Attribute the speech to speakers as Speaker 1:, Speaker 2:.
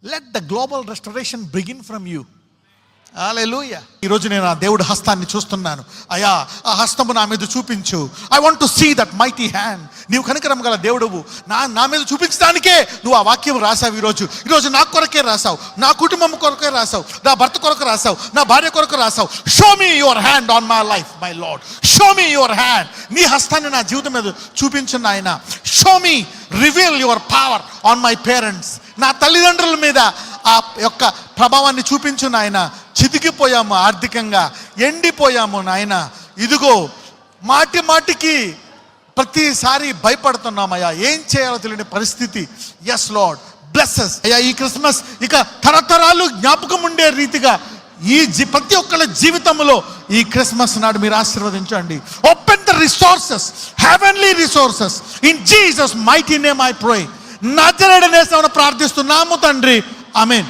Speaker 1: Let the global restoration begin from you. Hallelujah. ఈరోజు నేను ఆ దేవుడి హస్తాన్ని చూస్తున్నాను. అయ్యా, ఆ హస్తము నా మీద చూపించు. I want to see that mighty hand. నీవు కనికరం గల దేవుడువు. నా మీద చూపించడానికే నువ్వు ఆ వాక్యం రాసావు. ఈరోజు నా కొరకే రాసావు, నా కుటుంబం కొరకే రాసావు, నా భర్త కొరకు రాసావు, నా భార్య కొరకు రాసావు. Show me your hand on my life my lord. Show me your hand. నీ హస్తాన్ని నా జీవితం మీద చూపించు నాయన. Show me, reveal your power on my parents. నా తల్లిదండ్రుల మీద ఆ యొక్క ప్రభావాన్ని చూపించు నాయన. చితికిపోయాము, ఆర్థికంగా ఎండిపోయాము నాయన. ఇదిగో మాటికి ప్రతిసారి భయపడుతున్నామయ్యా, ఏం చేయాలో తెలియని పరిస్థితి. ఎస్ లార్డ్, బ్లెస్సెస్ అయ్యా. ఈ క్రిస్మస్ ఇక తరతరాలు జ్ఞాపకం ఉండే రీతిగా ప్రతి ఒక్కళ్ళ జీవితంలో ఈ క్రిస్మస్ నాడు మీరు ఆశీర్వదించండి. Open the resources, heavenly resources. In Jesus mighty name I pray. నజరేయుడైన యేసునామమున ప్రార్థిస్తున్నాము తండ్రి. ఆమేన్.